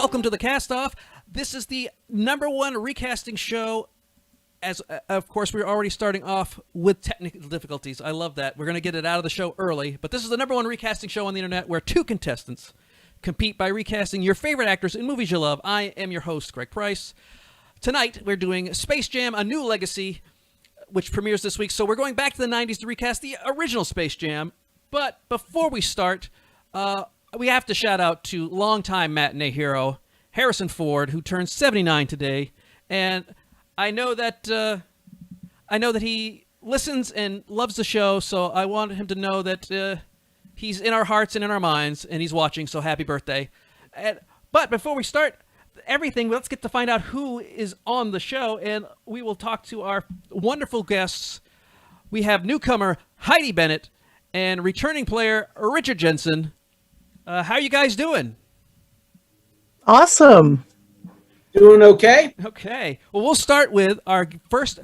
welcome to the Castoff. This is the #1 recasting show. As of course, we're already starting off with technical difficulties. I love that. We're going to get it out of the show early. But this is the #1 recasting show on the internet where two contestants compete by recasting your favorite actors in movies you love. I am your host, Greg Price. Tonight, we're doing Space Jam: A New Legacy, which premieres this week. So we're going back to the 90s to recast the original Space Jam. But before we start, we have to shout out to longtime matinee hero Harrison Ford, who turns 79 today. And I know that he listens and loves the show, so I want him to know that he's in our hearts and in our minds, and he's watching, so happy birthday. But before we start everything, let's get to find out who is on the show, and we will talk to our wonderful guests. We have newcomer Heidi Bennet and returning player Richard Jensen. How are you guys doing? Awesome. Doing okay. Okay. Well, we'll start with our first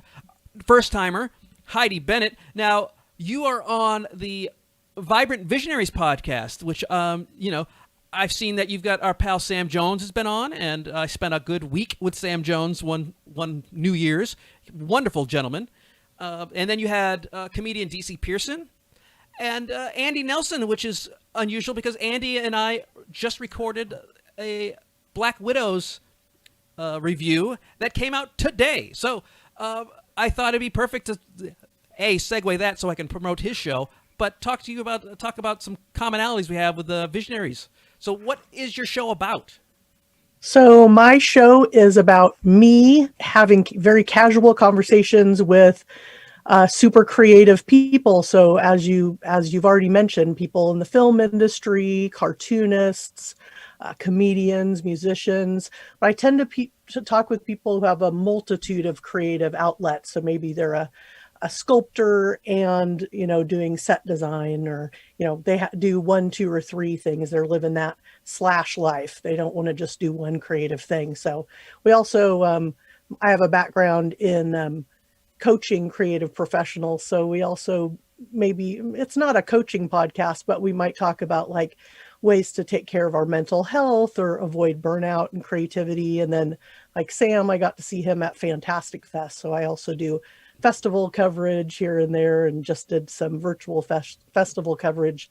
timer, Heidi Bennet. Now, you are on the Vibrant Visionaries podcast, which I've seen that you've got our pal Sam Jones has been on, and I spent a good week with Sam Jones one New Year's. Wonderful gentleman. And then you had comedian DC Pearson and Andy Nelson, which is unusual because Andy and I just recorded a Black Widows review that came out today. So I thought it'd be perfect to segue that so I can promote his show, but talk about some commonalities we have with the Visionaries. So what is your show about? So my show is about me having very casual conversations with super creative people. So as you've already mentioned, people in the film industry, cartoonists, comedians, musicians. But I tend to talk with people who have a multitude of creative outlets. So maybe they're a sculptor and, doing set design, or, they do 1, 2, or 3 things. They're living that slash life. They don't want to just do one creative thing. So we also, I have a background in coaching creative professionals. So we also, maybe it's not a coaching podcast, but we might talk about like ways to take care of our mental health or avoid burnout and creativity. And then like Sam, I got to see him at Fantastic Fest. So I also do festival coverage here and there, and just did some virtual festival coverage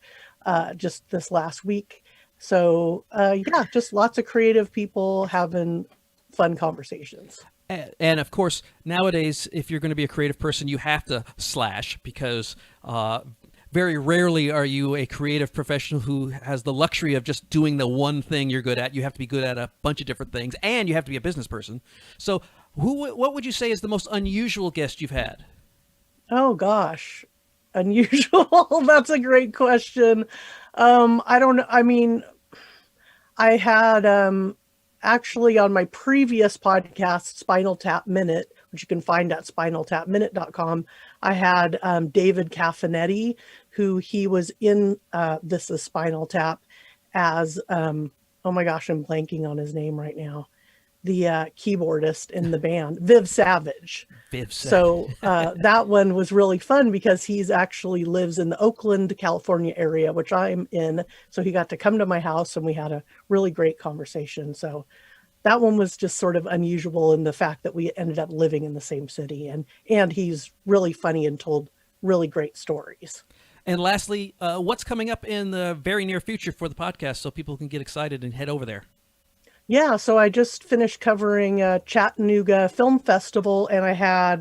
just this last week. So just lots of creative people having fun conversations. And of course, nowadays, if you're going to be a creative person, you have to slash, because very rarely are you a creative professional who has the luxury of just doing the one thing you're good at. You have to be good at a bunch of different things, and you have to be a business person. So what would you say is the most unusual guest you've had? Oh, gosh. Unusual? That's a great question. I don't know. I mean, I had actually on my previous podcast, Spinal Tap Minute, which you can find at spinaltapminute.com, I had David Caffinetti, who he was in This Is Spinal Tap as, oh my gosh, I'm blanking on his name right now, the keyboardist in the band, Viv Savage. So that one was really fun because he's actually lives in the Oakland, California area, which I'm in. So he got to come to my house and we had a really great conversation. So that one was just sort of unusual in the fact that we ended up living in the same city, and he's really funny and told really great stories. And lastly, what's coming up in the very near future for the podcast so people can get excited and head over there? Yeah, so I just finished covering Chattanooga Film Festival, and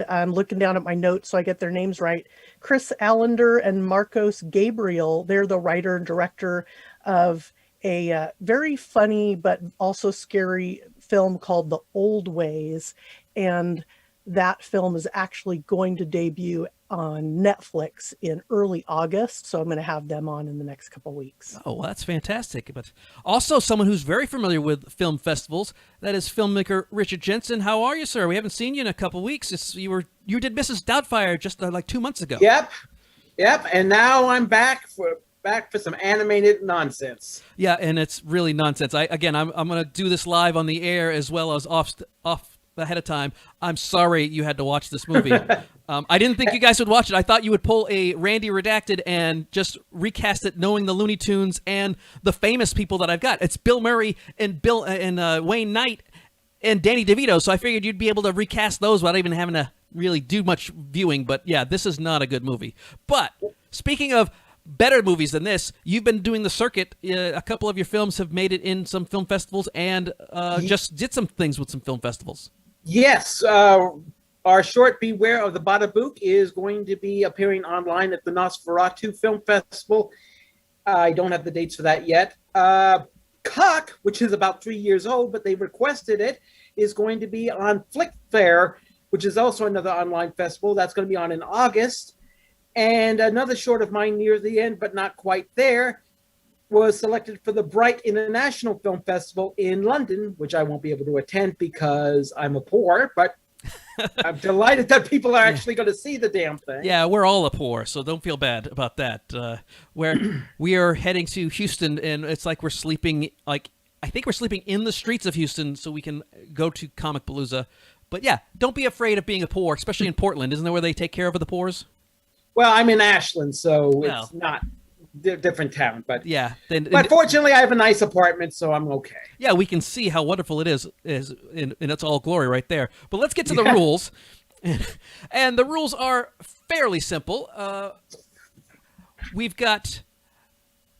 I'm looking down at my notes so I get their names right, Chris Allender and Marcos Gabriel. They're the writer and director of a very funny but also scary film called The Old Ways, and that film is actually going to debut on Netflix in early August, so I'm going to have them on in the next couple of weeks. Oh, well, that's fantastic. But also someone who's very familiar with film festivals, that is filmmaker Richard Jensen. How are you, sir? We haven't seen you in a couple of weeks. You did Mrs. Doubtfire just like 2 months ago. Yep, and now I'm back for some animated nonsense. Yeah, and it's really nonsense. I'm going to do this live on the air as well as off ahead of time. I'm sorry you had to watch this movie. I didn't think you guys would watch it. I thought you would pull a Randy Redacted and just recast it, knowing the Looney Tunes and the famous people that I've got. It's Bill Murray and Wayne Knight and Danny DeVito. So I figured you'd be able to recast those without even having to really do much viewing. But yeah, this is not a good movie. But speaking of better movies than this, you've been doing the circuit. A couple of your films have made it in some film festivals and just did some things with some film festivals. Yes, our short Beware of the Badabook is going to be appearing online at the Nosferatu Film Festival. I don't have the dates for that yet. Cock, which is about 3 years old, but they requested it, is going to be on Flick Fair, which is also another online festival. That's going to be on in August. And another short of mine near the end, but not quite there, was selected for the Bright International Film Festival in London, which I won't be able to attend because I'm a poor, but I'm delighted that people are actually going to see the damn thing. Yeah, we're all a poor, so don't feel bad about that. We are heading to Houston, and it's like we're sleeping, I think we're sleeping in the streets of Houston so we can go to Comic Palooza. But yeah, don't be afraid of being a poor, especially in Portland. Isn't that where they take care of the poors? Well, I'm in Ashland, so it's not a different town. But yeah, but fortunately, I have a nice apartment, so I'm okay. Yeah, we can see how wonderful it is in its all glory right there. But let's get to the rules. And the rules are fairly simple. We've got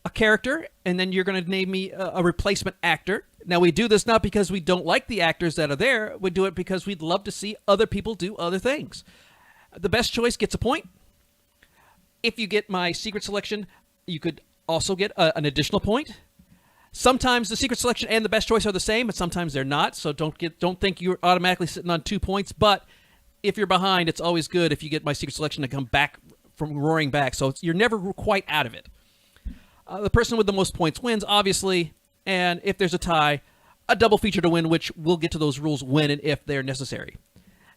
a character, and then you're going to name me a replacement actor. Now, we do this not because we don't like the actors that are there. We do it because we'd love to see other people do other things. The best choice gets a point. If you get my secret selection, you could also get an additional point. Sometimes the secret selection and the best choice are the same, but sometimes they're not. So don't think you're automatically sitting on 2 points. But if you're behind, it's always good if you get my secret selection to come back from roaring back. So you're never quite out of it. The person with the most points wins, obviously. And if there's a tie, a double feature to win, which we'll get to those rules when and if they're necessary.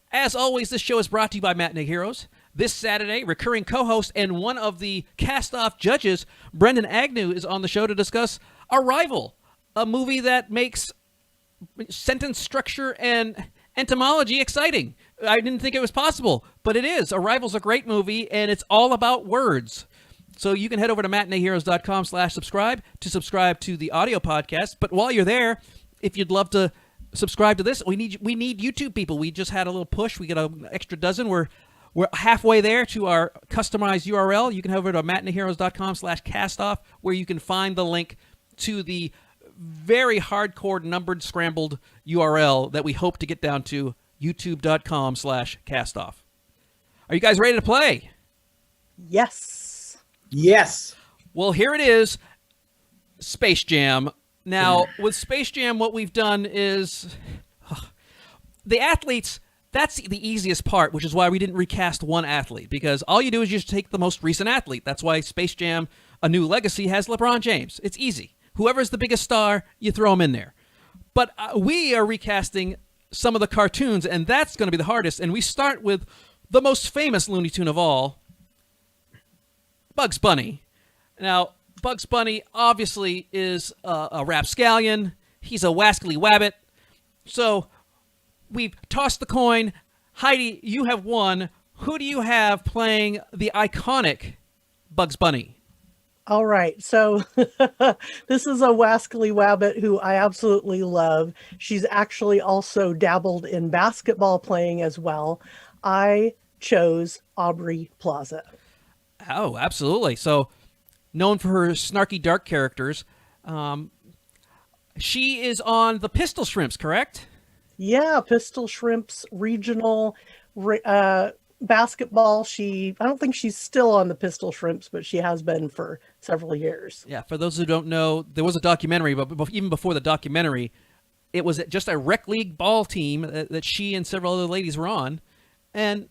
As always, this show is brought to you by Matinee Heroes. This Saturday, recurring co-host and one of the cast-off judges, Brendan Agnew, is on the show to discuss Arrival, a movie that makes sentence structure and etymology exciting. I didn't think it was possible, but it is. Arrival's a great movie, and it's all about words. So you can head over to matineeheroes.com/subscribe to subscribe to the audio podcast. But while you're there, if you'd love to subscribe to this, we need YouTube people. We just had a little push. We got an extra dozen. We're halfway there to our customized URL. You can head over to matineeheroes.com/castoff, where you can find the link to the very hardcore numbered scrambled URL that we hope to get down to, youtube.com/castoff. Are you guys ready to play? Yes. Yes. Well, here it is, Space Jam. Now, with Space Jam, what we've done is the athletes. That's the easiest part, which is why we didn't recast one athlete, because all you do is just take the most recent athlete. That's why Space Jam: A New Legacy has LeBron James. It's easy. Whoever's the biggest star, you throw him in there. But we are recasting some of the cartoons, and that's going to be the hardest. And we start with the most famous Looney Tune of all, Bugs Bunny. Now, Bugs Bunny obviously is a rapscallion. He's a wascally wabbit. So we've tossed the coin. Heidi, you have won. Who do you have playing the iconic Bugs Bunny? All right. So this is a wascally wabbit who I absolutely love. She's actually also dabbled in basketball playing as well. I chose Aubrey Plaza. Oh, absolutely. So known for her snarky dark characters. She is on the Pistol Shrimps, correct? Yeah, Pistol Shrimps regional basketball. I don't think she's still on the Pistol Shrimps, but she has been for several years. Yeah, for those who don't know, there was a documentary, but even before the documentary, it was just a rec league ball team that she and several other ladies were on. And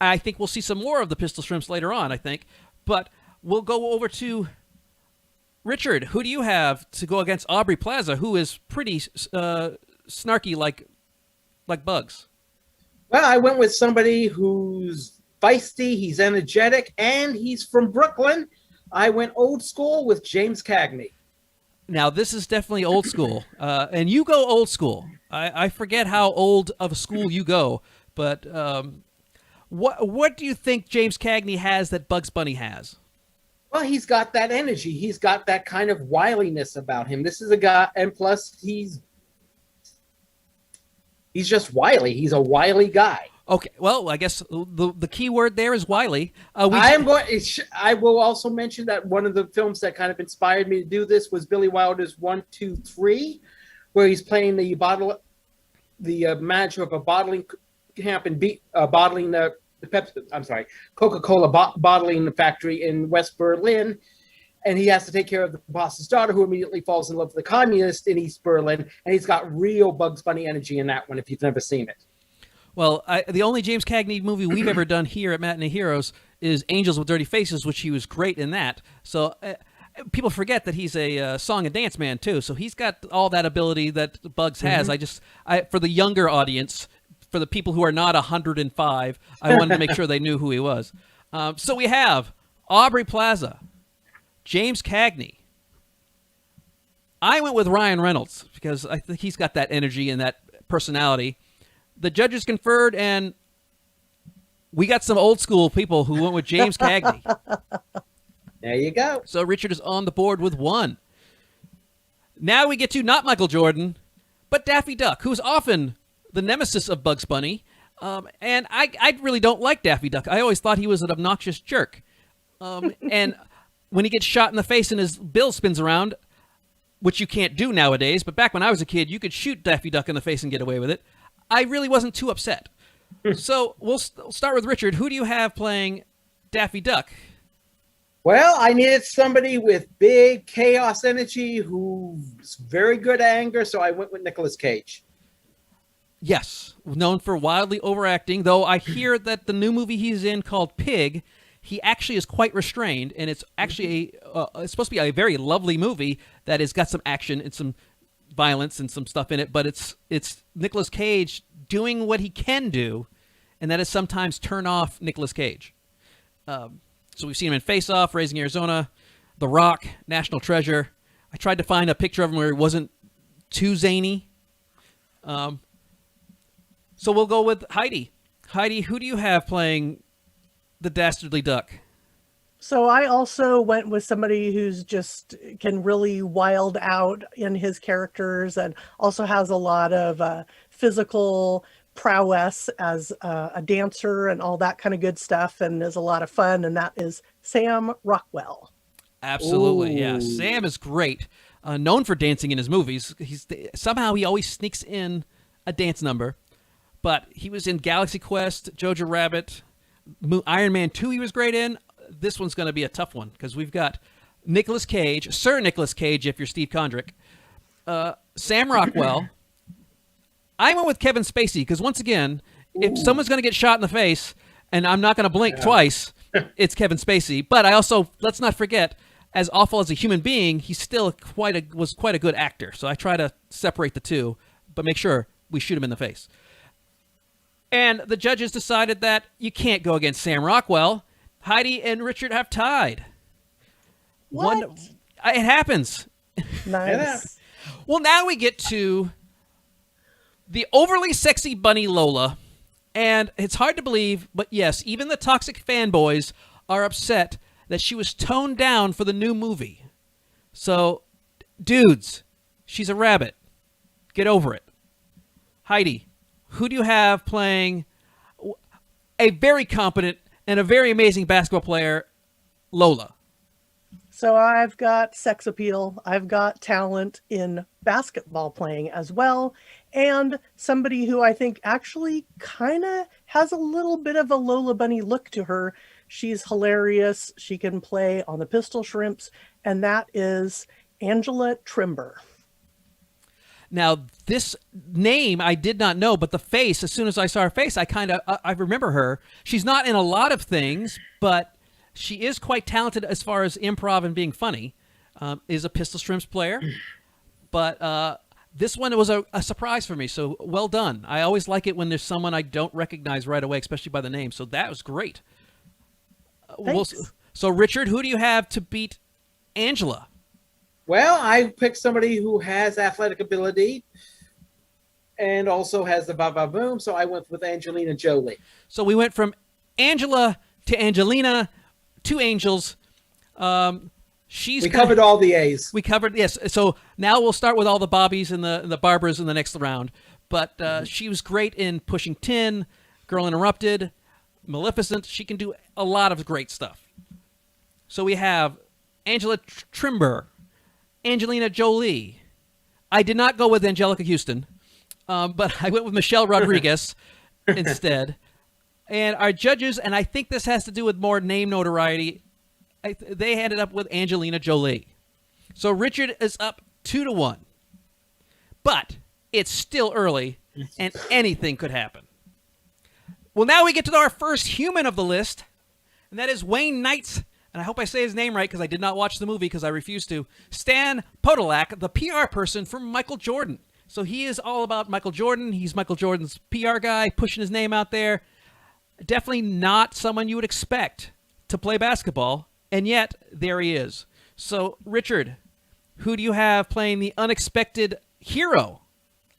I think we'll see some more of the Pistol Shrimps later on, I think. But we'll go over to Richard. Who do you have to go against Aubrey Plaza, who is pretty snarky like Bugs? Well, I went with somebody who's feisty, he's energetic, and he's from Brooklyn. I went old school with James Cagney. Now, this is definitely old school, and you go old school. I forget how old of a school you go, but what do you think James Cagney has that Bugs Bunny has? Well, he's got that energy. He's got that kind of wiliness about him. This is a guy, and plus he's just wily. He's a wily guy. Okay, well, I guess the key word there is wily. I will also mention that one of the films that kind of inspired me to do this was Billy Wilder's 1, 2, 3, where he's playing the manager of a bottling camp and bottling the Coca-Cola bottling factory in West Berlin, and he has to take care of the boss's daughter, who immediately falls in love with the communist in East Berlin, and he's got real Bugs Bunny energy in that one. If you've never seen it. Well, the only James Cagney movie we've ever done here at Matinee Heroes is Angels with Dirty Faces, which he was great in that. So people forget that he's a song and dance man, too. So he's got all that ability that Bugs has. For the younger audience, for the people who are not 105, I wanted to make sure they knew who he was. So we have Aubrey Plaza, James Cagney. I went with Ryan Reynolds because I think he's got that energy and that personality. The judges conferred, and we got some old school people who went with James Cagney. There you go. So Richard is on the board with 1. Now we get to not Michael Jordan, but Daffy Duck, who's often the nemesis of Bugs Bunny. And I really don't like Daffy Duck. I always thought he was an obnoxious jerk. And when he gets shot in the face and his bill spins around, which you can't do nowadays, but back when I was a kid, you could shoot Daffy Duck in the face and get away with it. I really wasn't too upset. So we'll start with Richard. Who do you have playing Daffy Duck? Well, I needed somebody with big chaos energy who's very good at anger, so I went with Nicolas Cage. Yes, known for wildly overacting, though I hear that the new movie he's in called Pig, he actually is quite restrained, and it's actually it's supposed to be a very lovely movie that has got some action and some violence and some stuff in it, but it's Nicolas Cage doing what he can do, and that is sometimes turn off Nicolas Cage. So we've seen him in Face Off, Raising Arizona, The Rock, National Treasure. I tried to find a picture of him where he wasn't too zany. So we'll go with Heidi. Heidi, who do you have playing the Dastardly Duck? So I also went with somebody who's just can really wild out in his characters and also has a lot of physical prowess as a dancer and all that kind of good stuff, and is a lot of fun, and that is Sam Rockwell. Absolutely, Ooh. yeah. Sam is great. Known for dancing in his movies. Somehow he always sneaks in a dance number. But he was in Galaxy Quest, Jojo Rabbit, Iron Man 2 he was great in. This one's going to be a tough one because we've got Nicolas Cage, Sir Nicolas Cage if you're Steve Condrick, Sam Rockwell. I went with Kevin Spacey because, once again, if someone's going to get shot in the face and I'm not going to blink twice, it's Kevin Spacey. But I also, let's not forget, as awful as a human being, he's still was quite a good actor. So I try to separate the two, but make sure we shoot him in the face. And the judges decided that you can't go against Sam Rockwell. Heidi and Richard have tied. What? It happens. Nice. Well, now we get to the overly sexy bunny Lola. And it's hard to believe, but yes, even the toxic fanboys are upset that she was toned down for the new movie. So, dudes, she's a rabbit. Get over it. Heidi, who do you have playing a very competent and a very amazing basketball player, Lola? So I've got sex appeal. I've got talent in basketball playing as well. And somebody who I think actually kind of has a little bit of a Lola Bunny look to her. She's hilarious. She can play on the Pistol Shrimps. And that is Angela Trimber. Now, this name I did not know, but the face, as soon as I saw her face, I remember her. She's not in a lot of things, but she is quite talented as far as improv and being funny. Is a Pistol Shrimps player. But this one was a surprise for me, so well done. I always like it when there's someone I don't recognize right away, especially by the name. So that was great. Thanks. So, Richard, who do you have to beat Angela? Well, I picked somebody who has athletic ability and also has the ba-ba-boom, so I went with Angelina Jolie. So we went from Angela to Angelina, two angels. We covered all the A's. We covered, yes. So now we'll start with all the Bobbies and the Barbaras in the next round. But she was great in Pushing Tin, Girl Interrupted, Maleficent. She can do a lot of great stuff. So we have Angela Trimber, Angelina Jolie. I did not go with Angelica Houston, but I went with Michelle Rodriguez instead. And our judges, and I think this has to do with more name notoriety, they ended up with Angelina Jolie. So Richard is up 2-1. But it's still early, and anything could happen. Well, now we get to our first human of the list, and that is Wayne Knight's, and I hope I say his name right because I did not watch the movie because I refused to, Stan Podolak, the PR person for Michael Jordan. So he is all about Michael Jordan. He's Michael Jordan's PR guy, pushing his name out there. Definitely not someone you would expect to play basketball, and yet there he is. So, Richard, who do you have playing the unexpected hero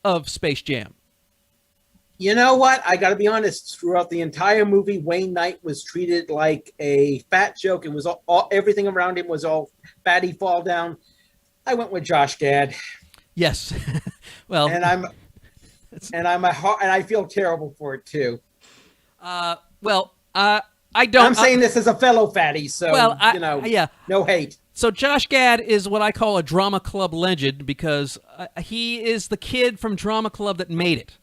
of Space Jam? You know what? I got to be honest. Throughout the entire movie, Wayne Knight was treated like a fat joke. It was all everything around him was all fatty fall down. I went with Josh Gad. Yes. Well, and I feel terrible for it too. I don't. I'm saying this as a fellow fatty, so yeah. No hate. So Josh Gad is what I call a drama club legend because he is the kid from drama club that made it.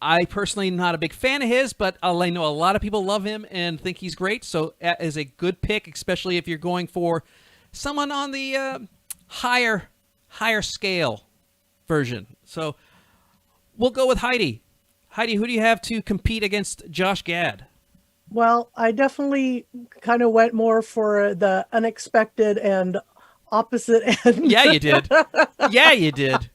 I personally am not a big fan of his, but I know a lot of people love him and think he's great. So is a good pick, especially if you're going for someone on the higher scale version. So we'll go with Heidi. Heidi, who do you have to compete against Josh Gad? Well, I definitely kind of went more for the unexpected and opposite end. Yeah, you did. Yeah, you did.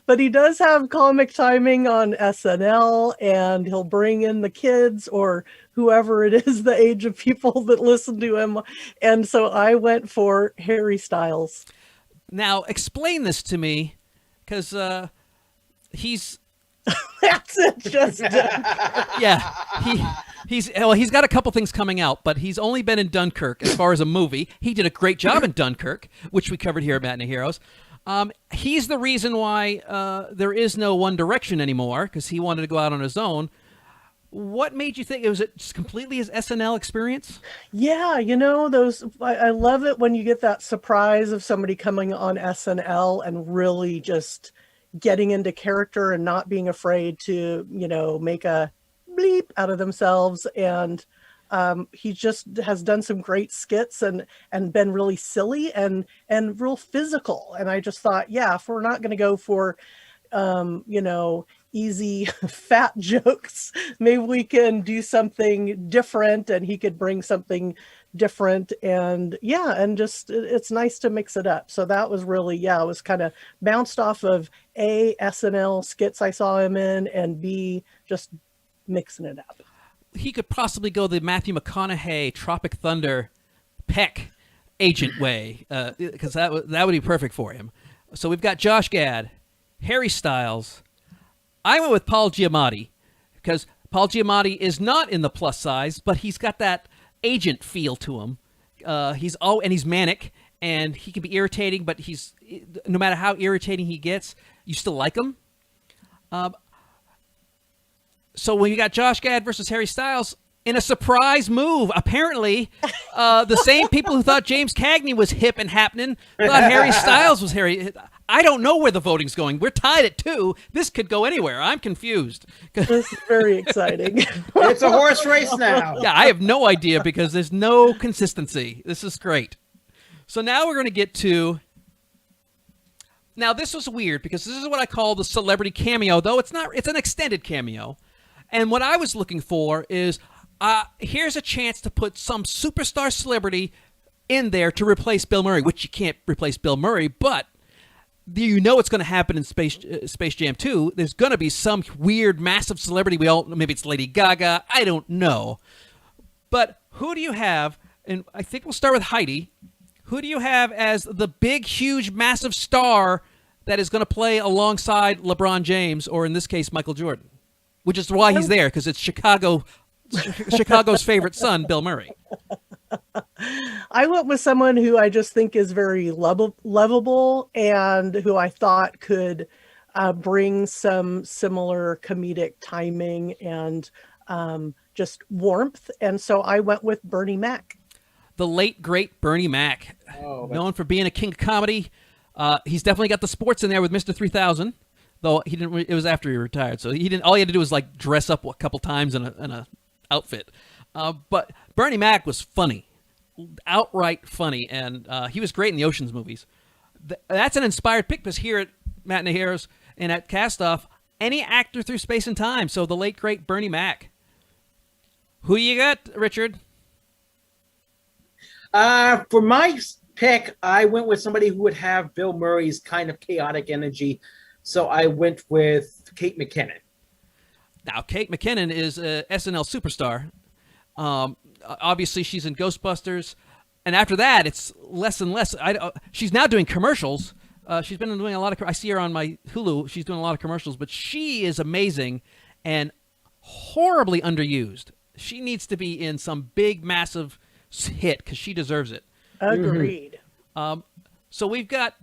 But he does have comic timing on SNL, and he'll bring in the kids or whoever it is, the age of people that listen to him. And so I went for Harry Styles. Now, explain this to me, because he's... That's it, just yeah, he's got a couple things coming out, but he's only been in Dunkirk as far as a movie. He did a great job in Dunkirk, which we covered here at Matinee Heroes. He's the reason why there is no One Direction anymore, because he wanted to go out on his own. What made you think it was just completely his SNL experience? Yeah, I love it when you get that surprise of somebody coming on SNL and really just getting into character and not being afraid to, make a bleep out of themselves. And he just has done some great skits and been really silly and real physical. And I just thought, yeah, if we're not going to go for, easy fat jokes, maybe we can do something different and he could bring something different. And just it's nice to mix it up. So that was really, it was kind of bounced off of A, SNL skits I saw him in, and B, just mixing it up. He could possibly go the Matthew McConaughey Tropic Thunder Peck agent way, because that would be perfect for him. So we've got Josh Gad, Harry Styles. I went with Paul Giamatti because Paul Giamatti is not in the plus size, but he's got that agent feel to him. He's manic and he can be irritating, but no matter how irritating he gets, you still like him. So when you got Josh Gad versus Harry Styles in a surprise move, apparently the same people who thought James Cagney was hip and happening thought Harry Styles was Harry. I don't know where the voting's going. We're tied at 2. This could go anywhere. I'm confused. This is very exciting. It's a horse race now. Yeah, I have no idea because there's no consistency. This is great. So now we're going to get to... Now, this was weird because this is what I call the celebrity cameo, though it's not. It's an extended cameo. And what I was looking for is, here's a chance to put some superstar celebrity in there to replace Bill Murray, which you can't replace Bill Murray, but it's going to happen in Space Jam 2. There's going to be some weird, massive celebrity. Maybe it's Lady Gaga. I don't know. But who do you have? And I think we'll start with Heidi. Who do you have as the big, huge, massive star that is going to play alongside LeBron James, or in this case, Michael Jordan? Which is why he's there, because it's Chicago's favorite son, Bill Murray. I went with someone who I just think is very lovable and who I thought could bring some similar comedic timing and just warmth. And so I went with Bernie Mac. The late, great Bernie Mac, known for being a king of comedy. He's definitely got the sports in there with Mr. 3000, though he didn't. It was after he retired, so he didn't. All he had to do was like dress up a couple times in a outfit. But Bernie Mac was funny, outright funny, and he was great in the Ocean's movies. That's an inspired pick, because here at Matinee Heroes and at Castoff, any actor through space and time. So the late, great Bernie Mac. Who you got, Richard? For my pick, I went with somebody who would have Bill Murray's kind of chaotic energy. So I went with Kate McKinnon. Now, Kate McKinnon is a SNL superstar. Obviously, she's in Ghostbusters. And after that, it's less and less. She's now doing commercials. She's been doing a lot of... I see her on my Hulu. She's doing a lot of commercials. But she is amazing and horribly underused. She needs to be in some big, massive hit, because she deserves it. Agreed. So we've got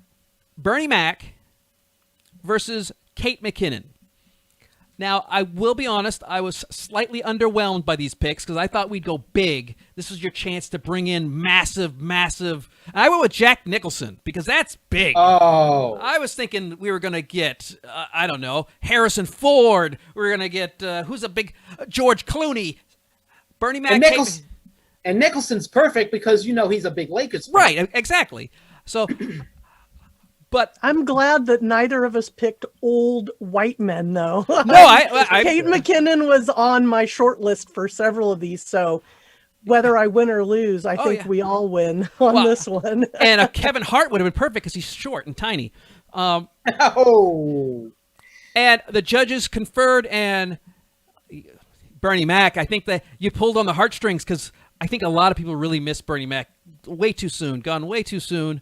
Bernie Mac versus Kate McKinnon. Now, I will be honest, I was slightly underwhelmed by these picks because I thought we'd go big. This was your chance to bring in massive. I went with Jack Nicholson because that's big. Oh. I was thinking we were going to get, I don't know, Harrison Ford. We were going to get, who's a big, George Clooney. Bernie Mac. And Nicholson's perfect because, he's a big Lakers fan. Right, exactly. So, but I'm glad that neither of us picked old white men, though. No, Kate McKinnon was on my short list for several of these, so whether I win or lose, I think we all win on this one. And Kevin Hart would have been perfect because he's short and tiny. And the judges conferred, and Bernie Mac, I think that you pulled on the heartstrings because I think a lot of people really miss Bernie Mac way too soon, gone way too soon.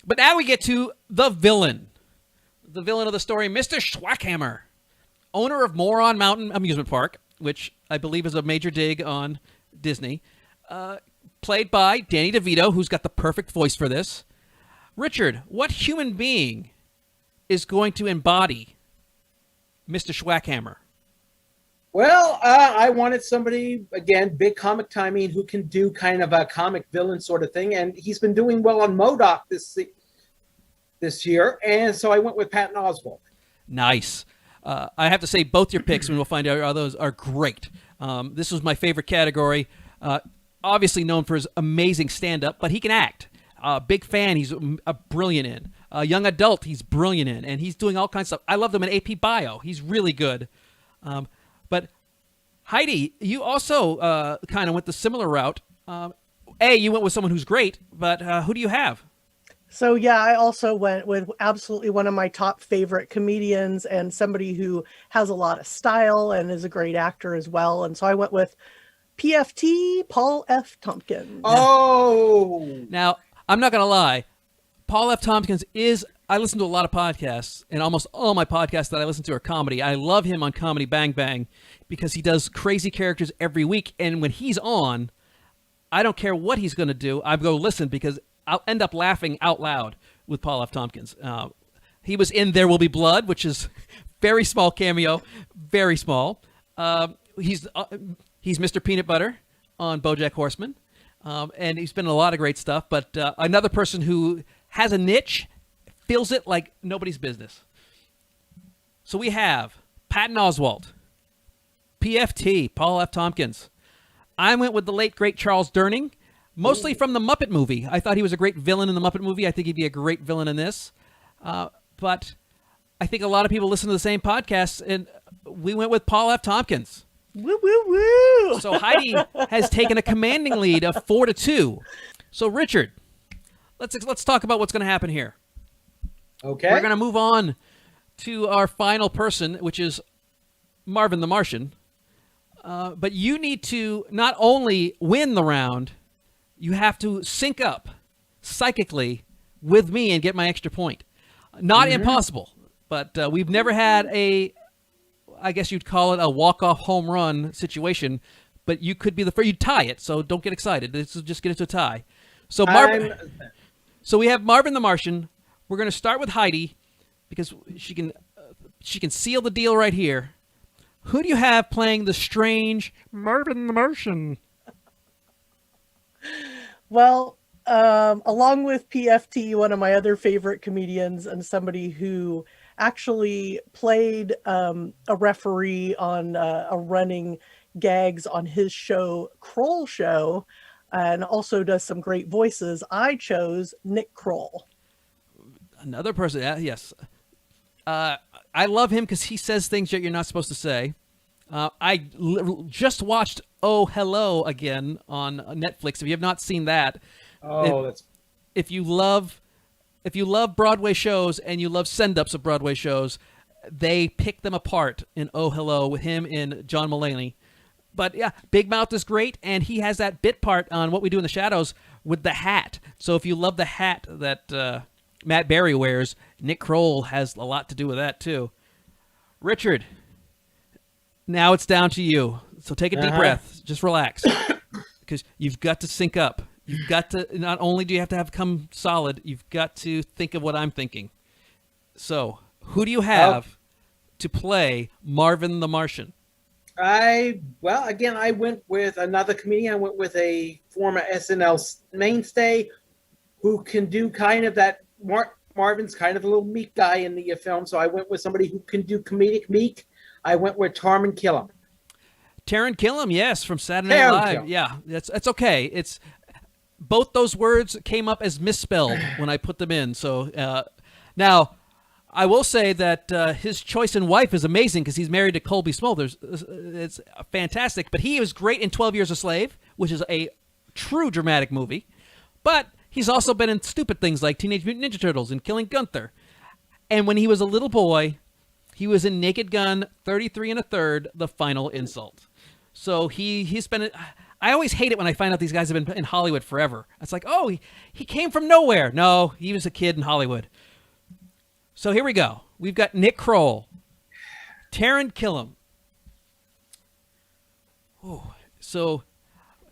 But now we get to the villain of the story, Mr. Schwackhammer, owner of Moron Mountain Amusement Park, which I believe is a major dig on Disney, played by Danny DeVito, who's got the perfect voice for this. Richard, what human being is going to embody Mr. Schwackhammer? Well, I wanted somebody, again, big comic timing, who can do kind of a comic villain sort of thing. And he's been doing well on MODOK this year. And so I went with Patton Oswalt. Nice. I have to say both your picks, and we'll find out those are great. This was my favorite category. Obviously known for his amazing stand-up, but he can act. Big fan. He's brilliant in. Young adult, he's brilliant in. And he's doing all kinds of stuff. I love him in AP Bio. He's really good. But Heidi, you also kind of went the similar route. You went with someone who's great, but who do you have? So, I also went with absolutely one of my top favorite comedians and somebody who has a lot of style and is a great actor as well. And so I went with PFT, Paul F. Tompkins. Oh! Now, I'm not going to lie. Paul F. Tompkins I listen to a lot of podcasts, and almost all my podcasts that I listen to are comedy. I love him on Comedy Bang Bang because he does crazy characters every week. And when he's on, I don't care what he's going to do. I go listen because I'll end up laughing out loud with Paul F. Tompkins. He was in There Will Be Blood, which is very small cameo, very small. He's Mr. Peanut Butter on BoJack Horseman, and he's been in a lot of great stuff. But another person who has a niche, feels it like nobody's business. So we have Patton Oswalt, PFT, Paul F. Tompkins. I went with the late, great Charles Durning, mostly from the Muppet movie. I thought he was a great villain in the Muppet movie. I think he'd be a great villain in this. But I think a lot of people listen to the same podcasts, and we went with Paul F. Tompkins. Woo, woo, woo! So Heidi has taken a commanding lead of 4-2. So Richard, let's talk about what's going to happen here. Okay. We're going to move on to our final person, which is Marvin the Martian. But you need to not only win the round, you have to sync up psychically with me and get my extra point. Not impossible, but we've never had I guess you'd call it a walk-off home run situation, but you could be the first. You'd tie it, so don't get excited. This will just get it to a tie. So so we have Marvin the Martian. We're going to start with Heidi because she can seal the deal right here. Who do you have playing the strange Marvin the Martian? Well, along with PFT, one of my other favorite comedians and somebody who actually played a referee on a running gags on his show, Kroll Show, and also does some great voices, I chose Nick Kroll. Another person, yes. I love him because he says things that you're not supposed to say. I just watched Oh Hello again on Netflix. If you have not seen that, if you love Broadway shows and you love send-ups of Broadway shows, they pick them apart in Oh Hello with him and John Mulaney. But yeah, Big Mouth is great, and he has that bit part on What We Do in the Shadows with the hat. So if you love the hat that Matt Berry wears, Nick Kroll has a lot to do with that too. Richard, now it's down to you. So take a deep breath. Just relax. Because you've got to sync up. You've got to, not only do you have to come solid, you've got to think of what I'm thinking. So, who do you have to play Marvin the Martian? I went with another comedian. I went with a former SNL mainstay who can do kind of that. Marvin's kind of a little meek guy in the film, so I went with somebody who can do comedic meek. I went with Taran Killam. Taran Killam, yes, from Saturday Night Live. Yeah, that's okay. It's both those words came up as misspelled when I put them in. So now, I will say that his choice in wife is amazing because he's married to Colby Smulders. It's fantastic. But he was great in 12 Years a Slave, which is a true dramatic movie. But he's also been in stupid things like Teenage Mutant Ninja Turtles and Killing Gunther. And when he was a little boy, he was in Naked Gun, 33 1/3, The Final Insult. So he's been... I always hate it when I find out these guys have been in Hollywood forever. It's like, oh, he came from nowhere. No, he was a kid in Hollywood. So here we go. We've got Nick Kroll, Taran Killam. Ooh. So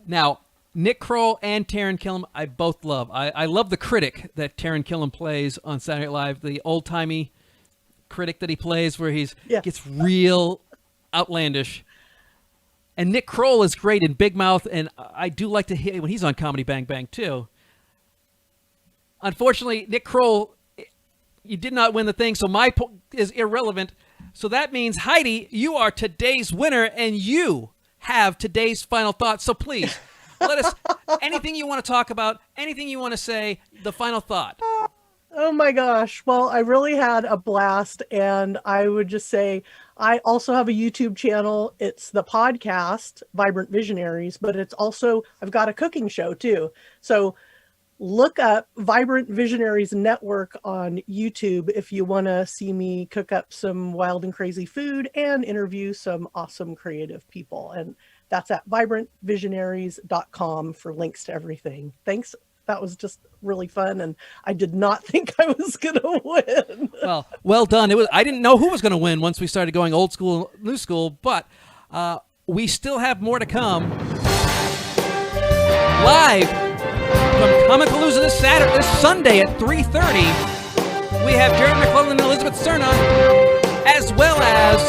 now, Nick Kroll and Taran Killam, I both love. I love the critic that Taran Killam plays on Saturday Night Live, the old-timey critic that he plays where he gets real outlandish. And Nick Kroll is great in Big Mouth, and I do like to hear when he's on Comedy Bang Bang, too. Unfortunately, Nick Kroll... You did not win the thing, so my point is irrelevant. So that means, Heidi, you are today's winner, and you have today's final thought. So please, let us, anything you want to talk about, anything you want to say, the final thought. Oh my gosh. Well, I really had a blast, and I would just say I also have a YouTube channel. It's the podcast, Vibrant Visionaries, but it's also, I've got a cooking show too. So look up Vibrant Visionaries Network on YouTube if you want to see me cook up some wild and crazy food and interview some awesome creative people. And that's at vibrantvisionaries.com for links to everything. Thanks. That was just really fun, and I did not think I was going to win. Well done. I didn't know who was going to win once we started going old school, new school, but we still have more to come. Live from Comicpalooza this Sunday at 3:30, we have Jared McClellan and Elizabeth Cerna, as well as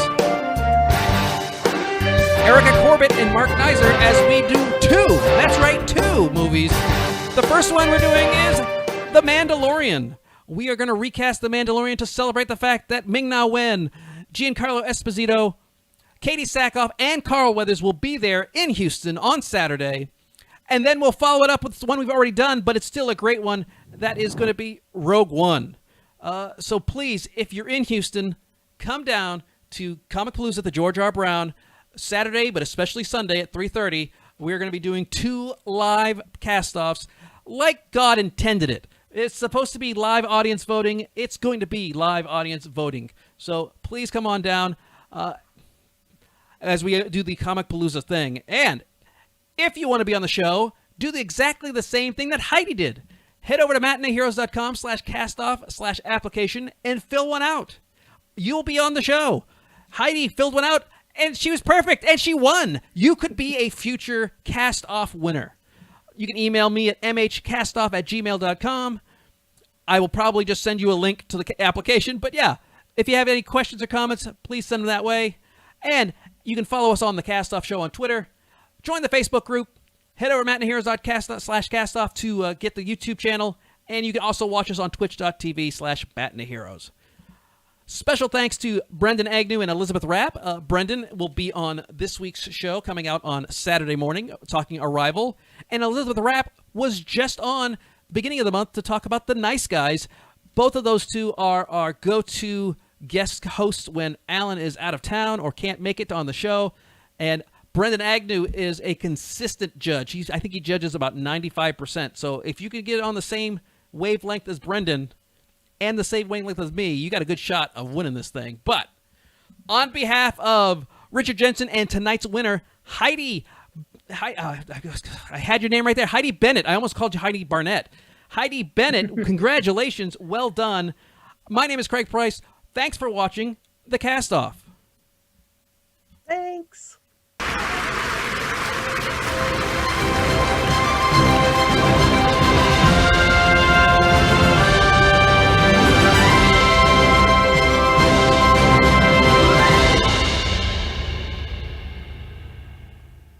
Erica Corbett and Mark Neiser, as we do two movies. The first one we're doing is The Mandalorian. We are going to recast The Mandalorian to celebrate the fact that Ming-Na Wen, Giancarlo Esposito, Katie Sackhoff, and Carl Weathers will be there in Houston on Saturday. And then we'll follow it up with the one we've already done, but it's still a great one. That is going to be Rogue One. So please, if you're in Houston, come down to Comicpalooza at the George R. Brown Saturday, but especially Sunday at 3:30. We're going to be doing 2 live cast-offs like God intended it. It's supposed to be live audience voting. It's going to be live audience voting. So please come on down as we do the Comicpalooza thing. And if you want to be on the show, do exactly the same thing that Heidi did. head over to matineeheroes.com/castoff/application and fill one out. You'll be on the show. Heidi filled one out, and she was perfect, and she won. You could be a future Castoff winner. You can email me at mhcastoff@gmail.com. I will probably just send you a link to the application. But yeah, if you have any questions or comments, please send them that way. And you can follow us on the Castoff Show on Twitter. Join the Facebook group. Head over to matineeheroes.com/castoff to get the YouTube channel. And you can also watch us on twitch.tv/matineeheroes. Special thanks to Brendan Agnew and Elizabeth Rapp. Brendan will be on this week's show coming out on Saturday morning, talking Arrival. And Elizabeth Rapp was just on beginning of the month to talk about The Nice Guys. Both of those two are our go-to guest hosts when Alan is out of town or can't make it on the show. And Brendan Agnew is a consistent judge. I think he judges about 95%. So if you could get on the same wavelength as Brendan and the same wavelength as me, you got a good shot of winning this thing. But on behalf of Richard Jensen and tonight's winner, I had your name right there, Heidi Bennet. I almost called you Heidi Barnett. Heidi Bennet, congratulations. Well done. My name is Craig Price. Thanks for watching The Castoff. Thanks.